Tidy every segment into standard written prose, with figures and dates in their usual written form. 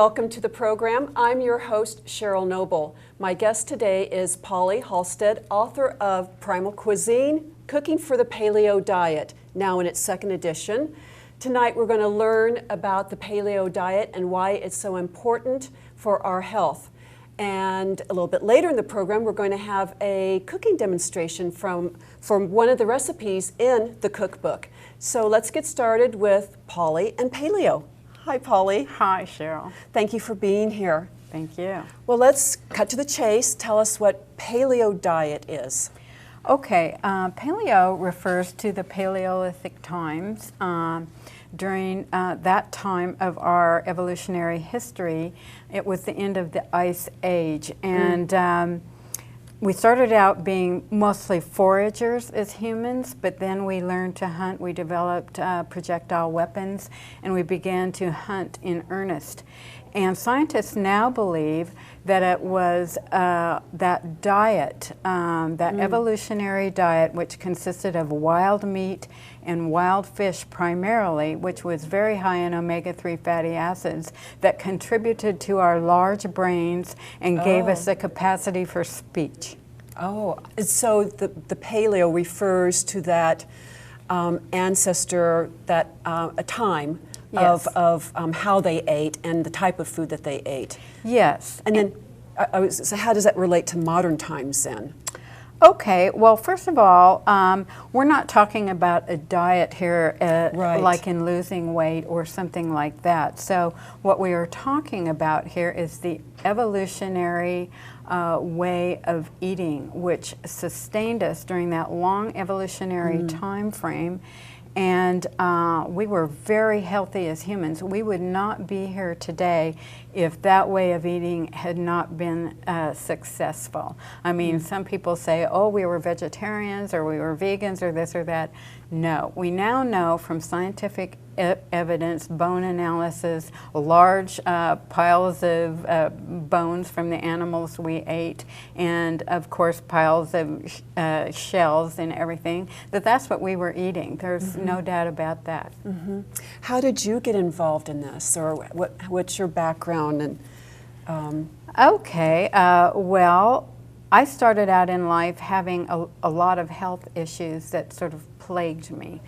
welcome to the program. I'm your host, Cheryl Noble. My guest today is Pauli Halstead, author of Primal Cuisine, Cooking for the Paleo Diet, now in its second edition. Tonight we're going to learn about the Paleo Diet and why it's so important for our health. And a little bit later in the program, we're going to have a cooking demonstration from one of the recipes in the cookbook. So let's get started with Pauli and paleo. Hi, Pauli. Hi, Cheryl. Thank you for being here. Thank you. Well, let's cut to the chase. Tell us what paleo diet is. Okay, paleo refers to the Paleolithic times. During that time of our evolutionary history, it was the end of the Ice Age, and we started out being mostly foragers as humans, but then we learned to hunt. We developed projectile weapons, and we began to hunt in earnest. And scientists now believe that it was that diet, that evolutionary diet, which consisted of wild meat and wild fish primarily, which was very high in omega-3 fatty acids, that contributed to our large brains and gave us the capacity for speech. Oh, so the paleo refers to that ancestor, that a time Yes. of how they ate and the type of food that they ate. Yes. And then, so how does that relate to modern times then? Okay, well, first of all, we're not talking about a diet here Right. like in losing weight or something like that. So what we are talking about here is the evolutionary way of eating, which sustained us during that long evolutionary time frame. And we were very healthy as humans. We would not be here today if that way of eating had not been successful. I mean, some people say, oh, we were vegetarians or we were vegans or this or that. No, we now know from scientific evidence, bone analysis, large piles of bones from the animals we ate, and of course piles of shells and everything, that's what we were eating. There's no doubt about that. How did you get involved in this, or what's your background? And Okay, well, I started out in life having a lot of health issues that sort of plagued me.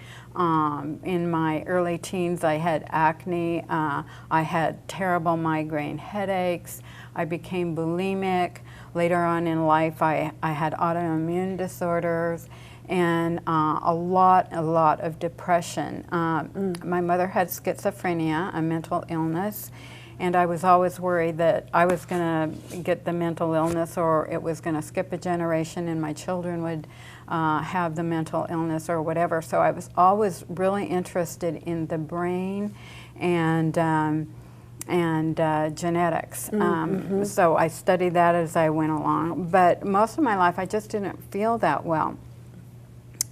In my early teens, I had acne, I had terrible migraine headaches, I became bulimic. Later on in life, I had autoimmune disorders, and a lot of depression. My mother had schizophrenia, a mental illness, and I was always worried that I was going to get the mental illness, or it was going to skip a generation and my children would have the mental illness or whatever. So I was always really interested in the brain and genetics. So I studied that as I went along. But most of my life I just didn't feel that well.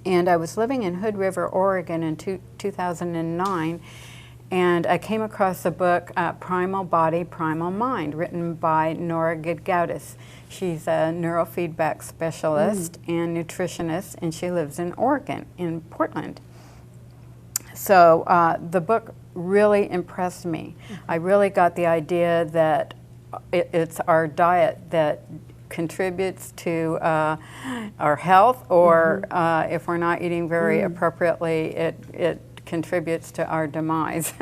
And I was living in Hood River, Oregon in 2009, and I came across a book, Primal Body, Primal Mind, written by Nora Gedgaudas. She's a neurofeedback specialist and nutritionist, and she lives in Oregon, in Portland. So the book really impressed me. I really got the idea that it's our diet that contributes to our health, or if we're not eating very appropriately, it contributes to our demise.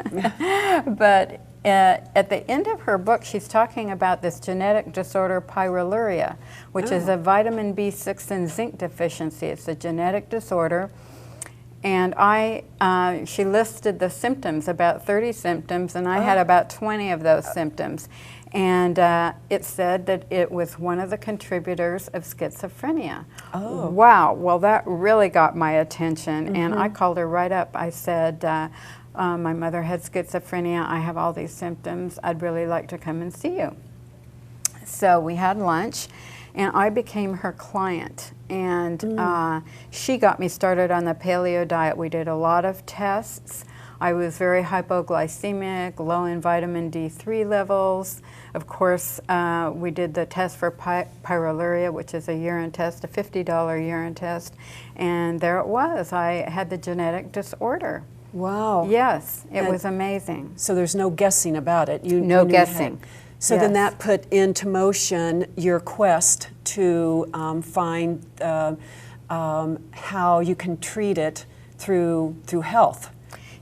But at the end of her book, she's talking about this genetic disorder, pyroluria, which is a vitamin B6 and zinc deficiency. It's a genetic disorder. And she listed the symptoms, about 30 symptoms, and I had about 20 of those symptoms. And it said that it was one of the contributors of schizophrenia. Oh. Wow, well that really got my attention, and I called her right up. I said, my mother had schizophrenia, I have all these symptoms, I'd really like to come and see you. So we had lunch, and I became her client, and she got me started on the paleo diet. We did a lot of tests. I was very hypoglycemic, low in vitamin D3 levels. Of course, we did the test for pyroluria, which is a urine test, a $50 urine test, and there it was. I had the genetic disorder. Wow. Yes, it was amazing. So there's no guessing about it. No guessing. So then that put into motion your quest to find how you can treat it through health.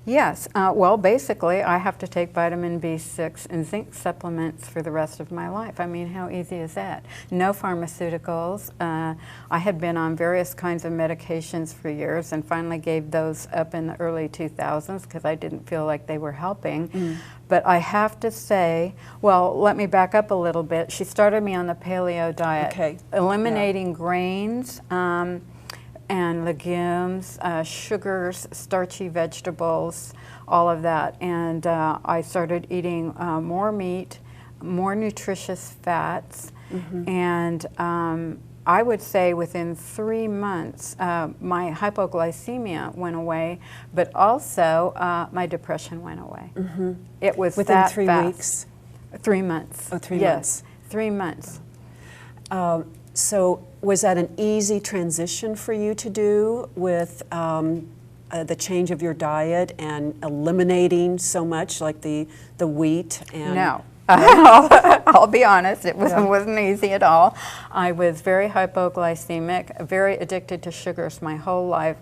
Yes, well, basically, I have to take vitamin B6 and zinc supplements for the rest of my life. I mean, how easy is that? No pharmaceuticals. I had been on various kinds of medications for years and finally gave those up in the early 2000s because I didn't feel like they were helping. But I have to say, well, let me back up a little bit. She started me on the paleo diet, eliminating grains, and legumes, sugars, starchy vegetables, all of that. And I started eating more meat, more nutritious fats, and I would say within 3 months my hypoglycemia went away, but also my depression went away. It was within that 3 fast. weeks? 3 months. Oh, 3 yes, months. 3 months. So was that an easy transition for you to do with the change of your diet and eliminating so much like the wheat? And No. I'll be honest, it wasn't easy at all. I was very hypoglycemic, very addicted to sugars my whole life.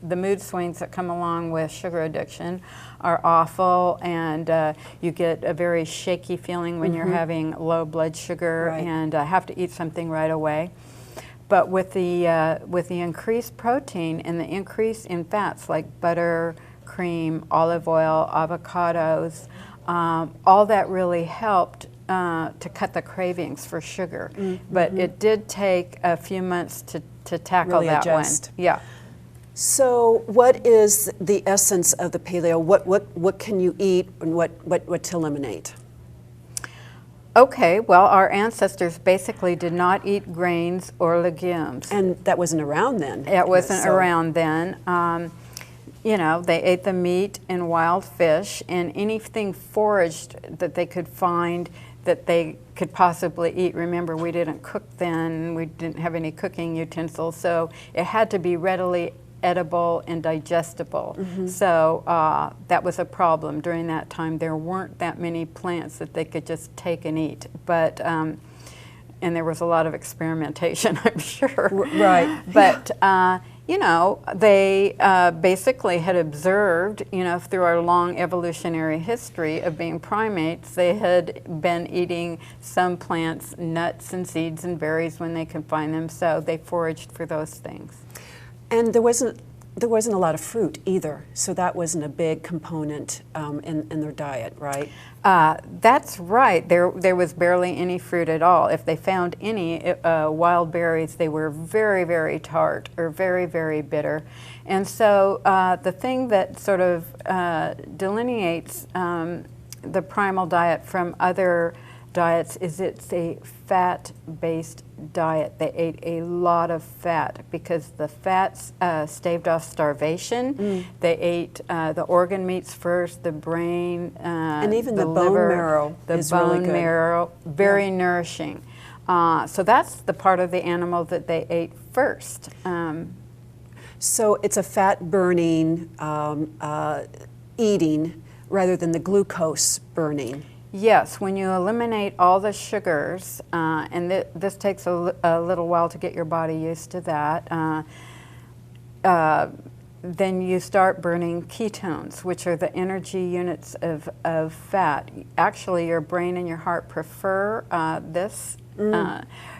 The mood swings that come along with sugar addiction are awful, and you get a very shaky feeling when you're having low blood sugar, and have to eat something right away. But with the increased protein and the increase in fats like butter, cream, olive oil, avocados, all that really helped to cut the cravings for sugar. But it did take a few months to tackle really that adjust. one. Yeah. So what is the essence of the paleo? What can you eat and what to eliminate? Okay, well, our ancestors basically did not eat grains or legumes. And that wasn't around then. It wasn't around then. You know, they ate the meat and wild fish and anything foraged that they could find that they could possibly eat. Remember, we didn't cook then, we didn't have any cooking utensils, so it had to be readily edible and digestible. So that was a problem during that time. There weren't that many plants that they could just take and eat, but and there was a lot of experimentation, I'm sure. Right. But you know, they basically had observed, you know, through our long evolutionary history of being primates, they had been eating some plants, nuts and seeds and berries when they could find them, so they foraged for those things. And there wasn't a lot of fruit either, so that wasn't a big component in their diet, right? That's right. There was barely any fruit at all. If they found any wild berries, they were very, very tart or very, very bitter. And so the thing that sort of delineates the primal diet from other diets is it's a fat-based diet. They ate a lot of fat because the fats staved off starvation. They ate the organ meats first, the brain, and even the liver, bone marrow is really good. The bone marrow, very nourishing. So that's the part of the animal that they ate first. So it's a fat-burning eating rather than the glucose burning. Yes, when you eliminate all the sugars, and this takes a little while to get your body used to that, then you start burning ketones, which are the energy units of fat. Actually, your brain and your heart prefer this.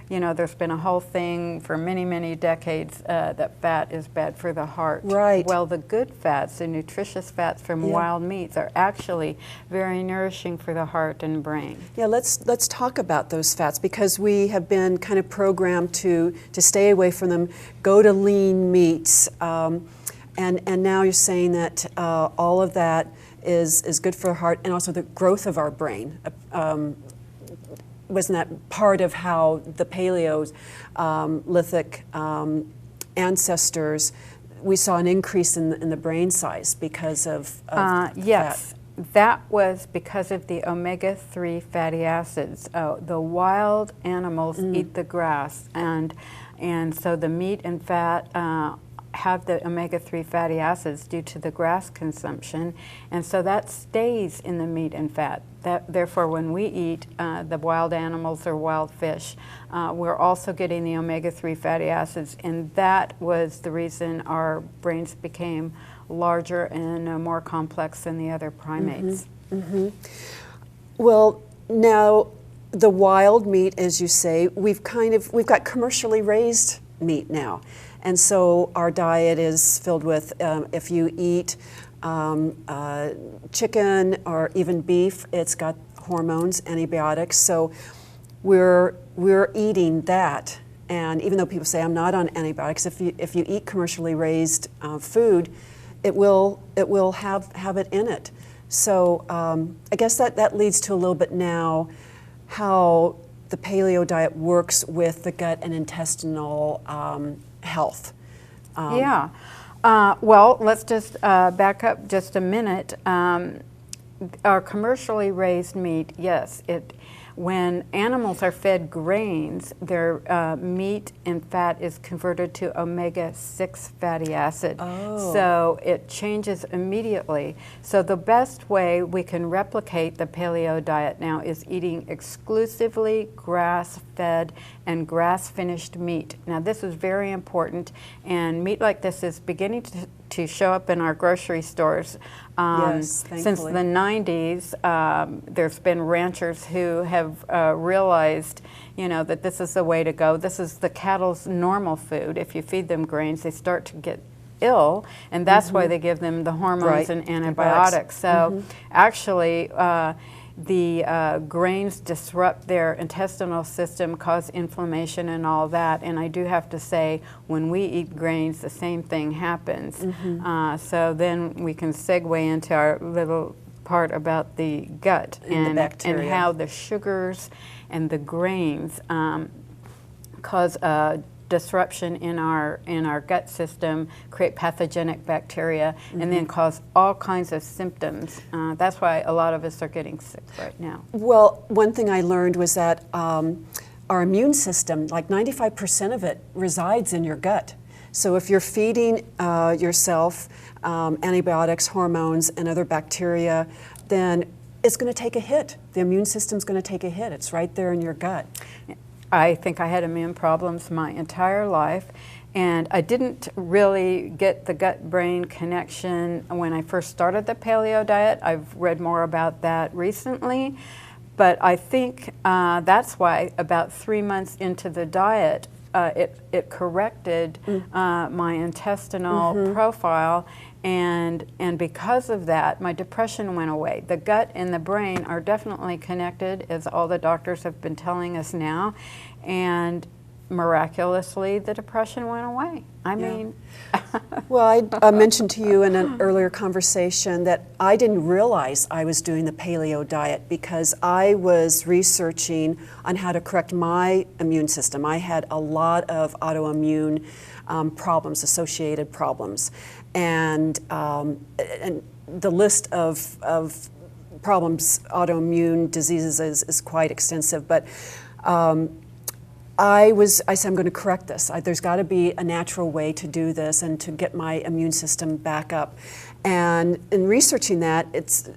You know, there's been a whole thing for many, many decades that fat is bad for the heart. Right. Well, the good fats, the nutritious fats from wild meats are actually very nourishing for the heart and brain. Yeah, let's talk about those fats because we have been kind of programmed to stay away from them, go to lean meats, and now you're saying that all of that is good for the heart and also the growth of our brain. Wasn't that part of how the Paleolithic ancestors, we saw an increase in the brain size because of yes, that was because of the omega-3 fatty acids. The wild animals eat the grass, and so the meat and fat have the omega-3 fatty acids due to the grass consumption, and so that stays in the meat and fat. Therefore, when we eat the wild animals or wild fish, we're also getting the omega-3 fatty acids, and that was the reason our brains became larger and more complex than the other primates. Well, now the wild meat, as you say, we've got commercially raised meat now. And so our diet is filled with, if you eat chicken or even beef, it's got hormones, antibiotics. So we're eating that. And even though people say I'm not on antibiotics, if you eat commercially raised food, it will have it in it. So I guess that leads to a little bit now how the paleo diet works with the gut and intestinal health. Well, let's just back up just a minute. Our commercially raised meat, yes, when animals are fed grains, their meat and fat is converted to omega-6 fatty acid. Oh. So it changes immediately. So the best way we can replicate the paleo diet now is eating exclusively grass-fed and grass-finished meat. Now this is very important, and meat like this is beginning to show up in our grocery stores. Yes, since the 90s, there's been ranchers who have realized, that this is the way to go. This is the cattle's normal food. If you feed them grains, they start to get ill, and that's why they give them the hormones and antibiotics. So actually, the grains disrupt their intestinal system, cause inflammation and all that. And I do have to say, when we eat grains, the same thing happens. So then we can segue into our little part about the gut and how the sugars and the grains cause disruption in our gut system, create pathogenic bacteria, and then cause all kinds of symptoms. That's why a lot of us are getting sick right now. Well, one thing I learned was that our immune system, like 95% of it resides in your gut. So if you're feeding yourself antibiotics, hormones, and other bacteria, then it's going to take a hit. The immune system's going to take a hit. It's right there in your gut. I think I had immune problems my entire life, and I didn't really get the gut-brain connection when I first started the paleo diet. I've read more about that recently, but I think that's why about 3 months into the diet, it corrected my intestinal profile, and because of that, my depression went away. The gut and the brain are definitely connected, as all the doctors have been telling us now, and miraculously, the depression went away. I mean... Well, I mentioned to you in an earlier conversation that I didn't realize I was doing the paleo diet because I was researching on how to correct my immune system. I had a lot of autoimmune problems, associated problems, and the list of problems, autoimmune diseases is quite extensive, but I said, I'm going to correct this. There's got to be a natural way to do this and to get my immune system back up. And in researching that, it's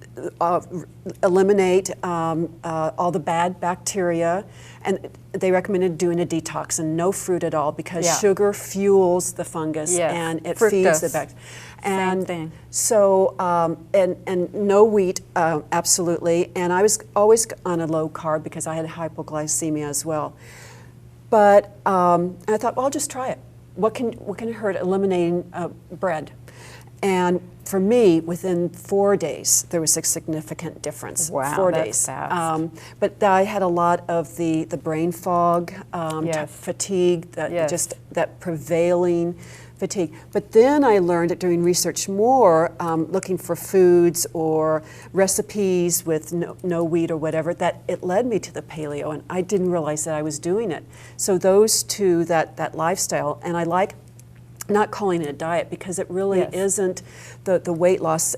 eliminate all the bad bacteria, and they recommended doing a detox and no fruit at all because sugar fuels the fungus and it feeds the bacteria. And same thing. So, and no wheat, absolutely. And I was always on a low carb because I had hypoglycemia as well. But I thought, well, I'll just try it. What can it hurt? Eliminating bread. And for me, within 4 days, there was a significant difference. Wow, 4 that's days. fast. But I had a lot of the brain fog, fatigue, just that prevailing fatigue. But then I learned that doing research more, looking for foods or recipes with no wheat or whatever, that it led me to the paleo, and I didn't realize that I was doing it. So those two, that lifestyle, and I like not calling it a diet because it really isn't the weight loss.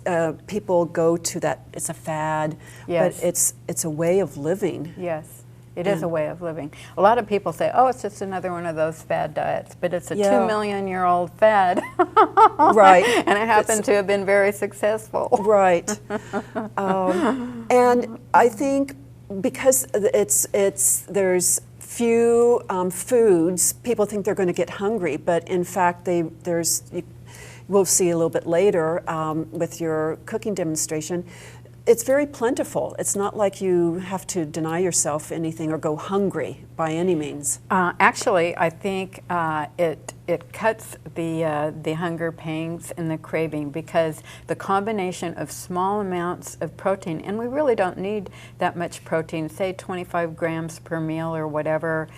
People go to that, it's a fad, but it's a way of living. Yes. It is a way of living. A lot of people say, oh, it's just another one of those fad diets, but it's a 2 million-year-old fad. Right. And it happened to have been very successful. Right. And I think because there's few foods, people think they're going to get hungry, but in fact, we'll see a little bit later with your cooking demonstration, it's very plentiful. It's not like you have to deny yourself anything or go hungry by any means. Actually, I think it cuts the hunger pangs and the craving, because the combination of small amounts of protein, and we really don't need that much protein, say 25 grams per meal or whatever,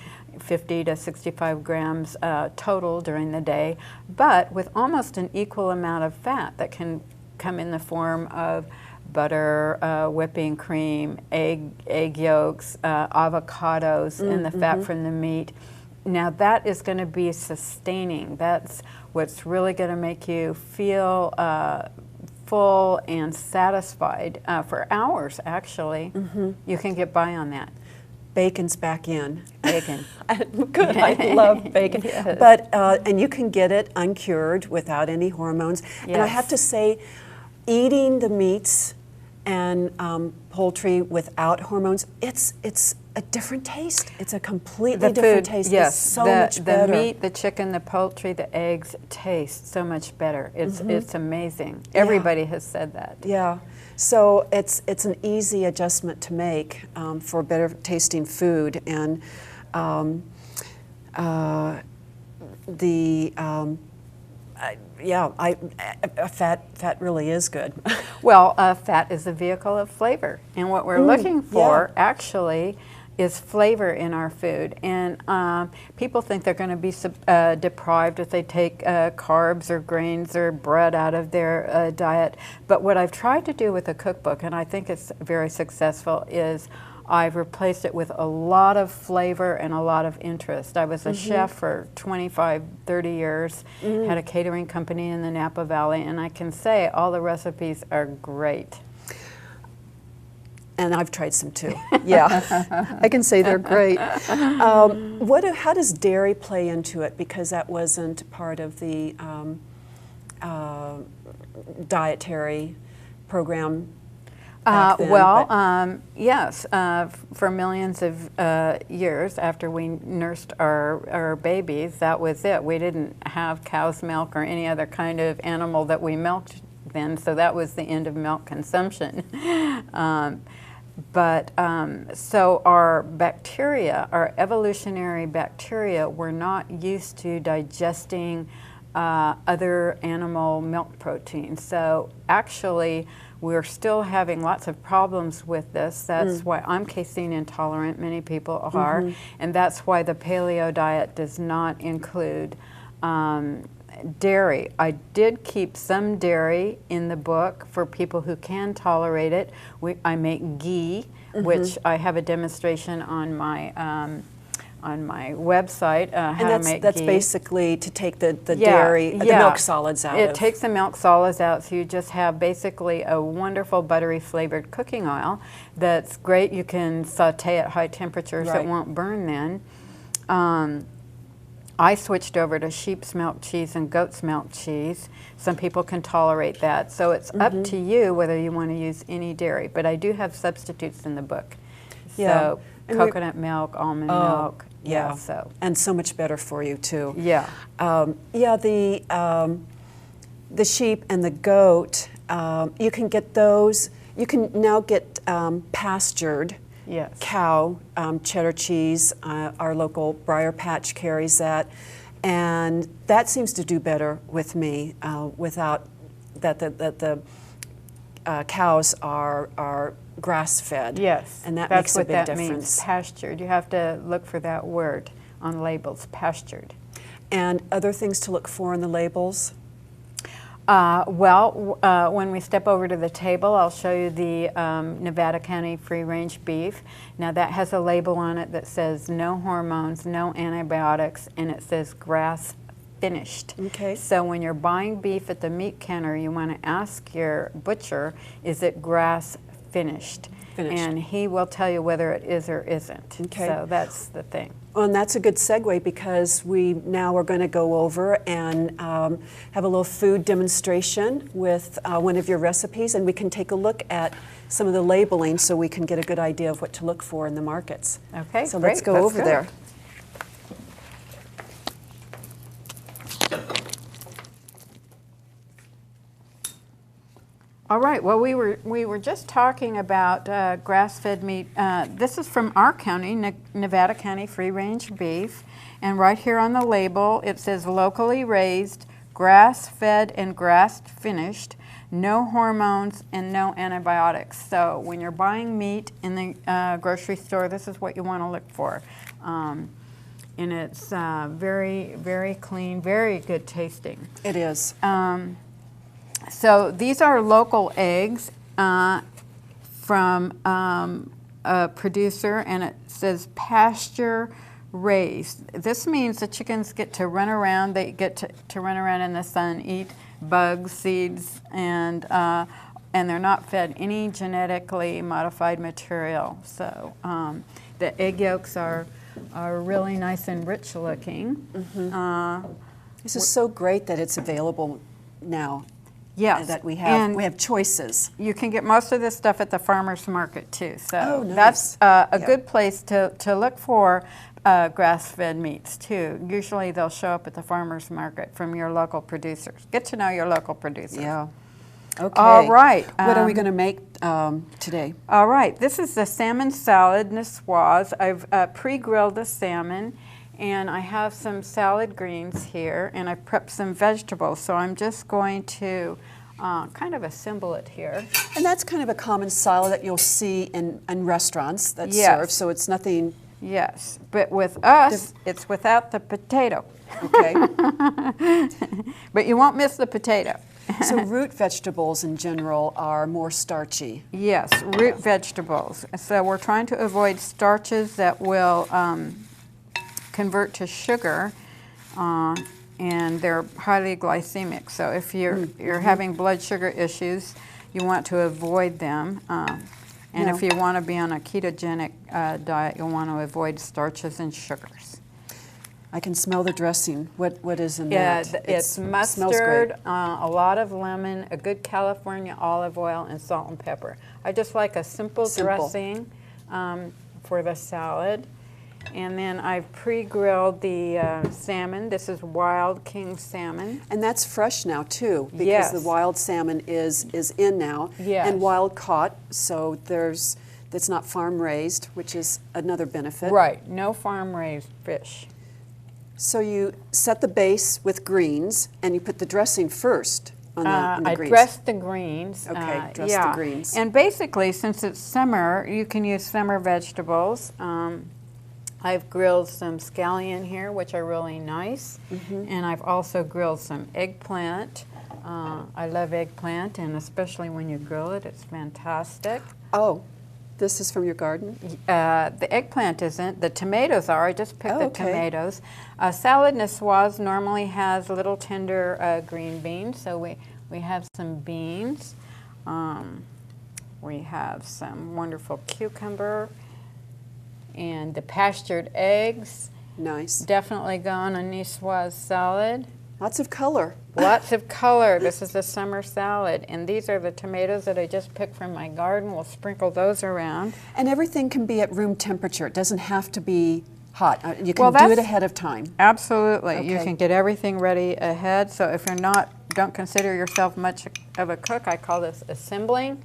50 to 65 grams total during the day, but with almost an equal amount of fat that can come in the form of butter, whipping cream, egg yolks, avocados, and the fat from the meat. Now that is going to be sustaining. That's what's really going to make you feel full and satisfied for hours, actually. You can get by on that. Bacon's back in. Bacon. Good, I love bacon. Yes. But, and you can get it uncured without any hormones. Yes. And I have to say, eating the meats and poultry without hormones, it's a different taste. It's a completely different taste. Yes, it's so much better. The meat, the chicken, the poultry, the eggs taste so much better. It's amazing. Everybody has said that. Yeah. So it's an easy adjustment to make for better tasting food, and fat really is good. Well, fat is a vehicle of flavor, and what we're looking for actually is flavor in our food. And people think they're going to be deprived if they take carbs or grains or bread out of their diet. But what I've tried to do with the cookbook, and I think it's very successful, is I've replaced it with a lot of flavor and a lot of interest. I was a chef for 25, 30 years, had a catering company in the Napa Valley, and I can say all the recipes are great. And I've tried some too. Yeah, I can say they're great. How does dairy play into it? Because that wasn't part of the dietary program. Then, yes, for millions of years after we nursed our babies, that was it. We didn't have cow's milk or any other kind of animal that we milked then, so that was the end of milk consumption. So our bacteria, our evolutionary bacteria, were not used to digesting other animal milk proteins. So actually, we're still having lots of problems with this. That's why I'm casein intolerant, many people are, and that's why the paleo diet does not include dairy. I did keep some dairy in the book for people who can tolerate it. I make ghee, which I have a demonstration on my website, how to make that's ghee. Basically to take the dairy, the milk solids out. It takes the milk solids out, so you just have basically a wonderful buttery flavored cooking oil that's great. You can saute at high temperatures, so it won't burn then. I switched over to sheep's milk cheese and goat's milk cheese. Some people can tolerate that, so it's up to you whether you want to use any dairy, but I do have substitutes in the book. So coconut milk, almond milk. Yeah, so. And so much better for you too. Yeah. The sheep and the goat, you can get those. You can now get pastured cow cheddar cheese. Our local Briar Patch carries that, and that seems to do better with me without that. The cows are grass-fed. Yes, and that that's makes a big what that difference. means. Pastured. You have to look for that word on labels. Pastured. And other things to look for in the labels? When we step over to the table, I'll show you the Nevada County free-range beef. Now that has a label on it that says no hormones, no antibiotics, and it says grass finished. Okay. So when you're buying beef at the meat counter, you want to ask your butcher, is it grass finished. Finished. And he will tell you whether it is or isn't. Okay. So that's the thing. Well, and that's a good segue because we now are going to go over and have a little food demonstration with one of your recipes, and we can take a look at some of the labeling so we can get a good idea of what to look for in the markets. Okay, so great. let's go over there. All right. Well, we were just talking about grass-fed meat. This is from our county, Nevada County free-range beef, and right here on the label it says locally raised, grass-fed, and grass-finished, no hormones and no antibiotics. So when you're buying meat in the grocery store, this is what you want to look for. And it's very, very clean, very good tasting. It is. So these are local eggs from a producer, and it says pasture raised. This means the chickens get to run around. They get to run around in the sun, eat bugs, seeds, and they're not fed any genetically modified material. So the egg yolks are really nice and rich looking. Mm-hmm. This is so great that it's available now. Yes, that we have choices. You can get most of this stuff at the farmer's market too. So nice. That's a good place to look for grass-fed meats too. Usually they'll show up at the farmer's market from your local producers. Get to know your local producers. Yeah. Okay. All right. What are we going to make today? All right. This is the salmon salad niçoise. I've pre-grilled the salmon. And I have some salad greens here, and I prepped some vegetables. So I'm just going to kind of assemble it here. And that's kind of a common salad that you'll see in restaurants that serve, so it's nothing... Yes, but with us, it's without the potato. Okay. But you won't miss the potato. So root vegetables in general are more starchy. Yes, root vegetables. So we're trying to avoid starches that will convert to sugar, and they're highly glycemic. So if you're having blood sugar issues, you want to avoid them. And if you want to be on a ketogenic diet, you'll want to avoid starches and sugars. I can smell the dressing. What is in that? It's mustard, a lot of lemon, a good California olive oil, and salt and pepper. I just like a simple. Dressing for the salad. And then I've pre-grilled the salmon. This is wild king salmon. And that's fresh now too, because the wild salmon is in now, and wild caught, so it's not farm raised, which is another benefit. Right, no farm raised fish. So you set the base with greens, and you put the dressing first on the greens. I dressed the greens. Okay, dress the greens. And basically, since it's summer, you can use summer vegetables. I've grilled some scallion here, which are really nice, and I've also grilled some eggplant. I love eggplant, and especially when you grill it, it's fantastic. Oh, this is from your garden? The eggplant isn't. The tomatoes are. I just picked the tomatoes. Salad niçoise normally has little tender green beans, so we have some beans. We have some wonderful cucumber. And the pastured eggs. Nice. Definitely go on a niçoise salad. Lots of color. Lots of color. This is a summer salad. And these are the tomatoes that I just picked from my garden. We'll sprinkle those around. And everything can be at room temperature. It doesn't have to be hot. You can do it ahead of time. Absolutely. Okay. You can get everything ready ahead. So if you're don't consider yourself much of a cook, I call this assembling.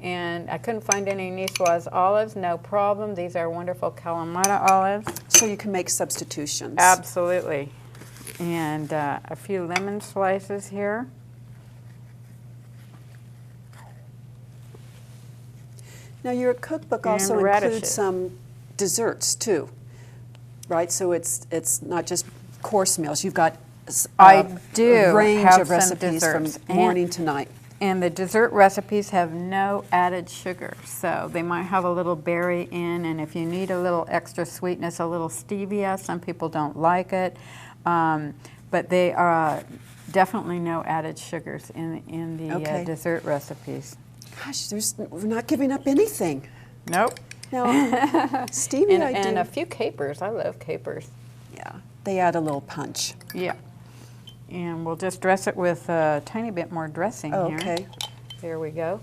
And I couldn't find any niçoise olives, no problem. These are wonderful Kalamata olives. So you can make substitutions. Absolutely. And a few lemon slices here. Now your cookbook also includes some desserts too, right? So it's not just course meals. You've got a range of recipes from morning to night. And the dessert recipes have no added sugar, so they might have a little berry in, and if you need a little extra sweetness, a little stevia. Some people don't like it, but they are definitely no added sugars in the dessert recipes. Gosh, we're not giving up anything. Nope. Now, stevia and a few capers. I love capers. Yeah, they add a little punch. Yeah. And we'll just dress it with a tiny bit more dressing here. Okay. There we go.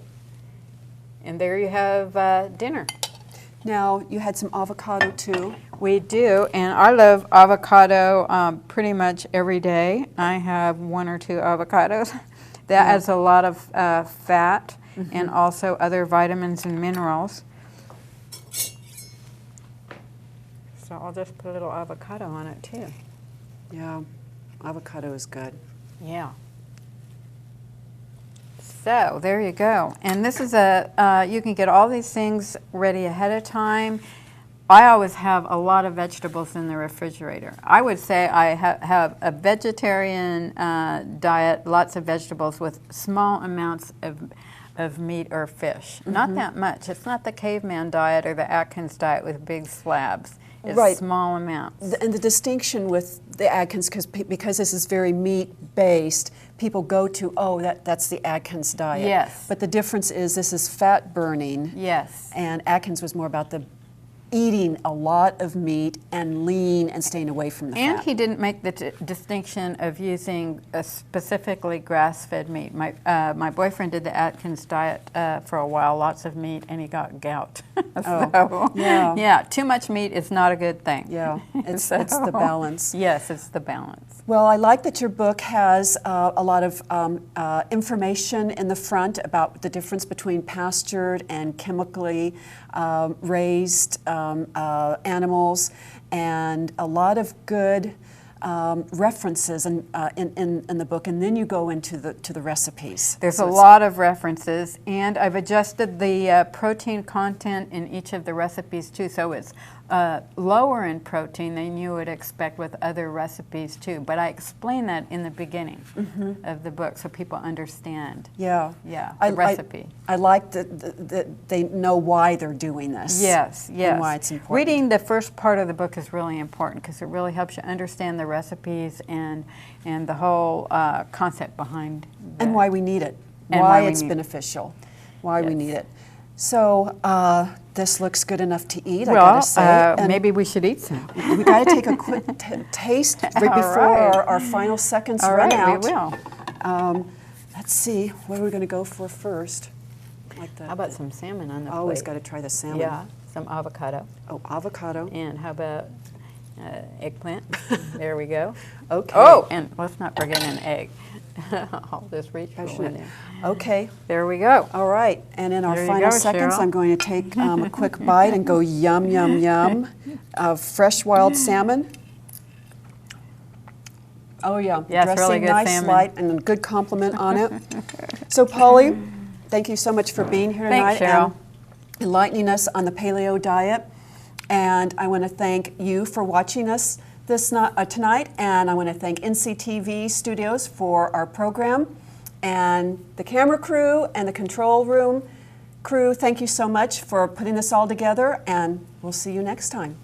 And there you have dinner. Now, you had some avocado too. We do, and I love avocado pretty much every day. I have 1 or 2 avocados. That adds a lot of fat and also other vitamins and minerals. So I'll just put a little avocado on it too. Yeah, avocado is good. Yeah. So there you go. And this is you can get all these things ready ahead of time. I always have a lot of vegetables in the refrigerator. I would say I have a vegetarian diet, lots of vegetables with small amounts of meat or fish. Not that much. It's not the caveman diet or the Atkins diet with big slabs. It's small amounts. And the distinction with the Atkins, because this is very meat-based, people go to, oh, that's the Atkins diet. Yes. But the difference is this is fat burning. Yes. And Atkins was more about the eating a lot of meat and lean and staying away from the fat. And he didn't make the distinction of using specifically grass-fed meat. My boyfriend did the Atkins diet for a while, lots of meat, and he got gout. Yeah, too much meat is not a good thing. Yeah, it's the balance. Yes, it's the balance. Well, I like that your book has a lot of information in the front about the difference between pastured and chemically raised animals, and a lot of good references in the book, and then you go into the recipes. There's a lot of references, and I've adjusted the protein content in each of the recipes too, so it's lower in protein than you would expect with other recipes too. But I explain that in the beginning of the book so people understand. Yeah, the recipe. I like that they know why they're doing this. Yes, and why it's important. Reading the first part of the book is really important because it really helps you understand the recipes and the whole concept behind and why we need it, why it's beneficial, why we need it. So this looks good enough to eat, I gotta say. Maybe we should eat some. We gotta take a quick taste right before our final seconds run out. We will. Let's see, what are we gonna go for first? How about some salmon on the plate? Always gotta try the salmon. Yeah, some avocado. Oh, avocado. And how about eggplant? There we go. Okay. Oh, and let's not forget an egg. I'll just reach for in there. Okay. There we go. All right. And in our final seconds, I'm going to take a quick bite and go yum, yum, yum of fresh wild salmon. Oh, yeah. Yes, dressing, really good nice, salmon. light, and a good compliment on it. So, Pauli, thank you so much for being here tonight. Thanks, Cheryl. And enlightening us on the paleo diet. And I want to thank you for watching us tonight, and I want to thank NCTV Studios for our program, and the camera crew and the control room crew. Thank you so much for putting this all together, and we'll see you next time.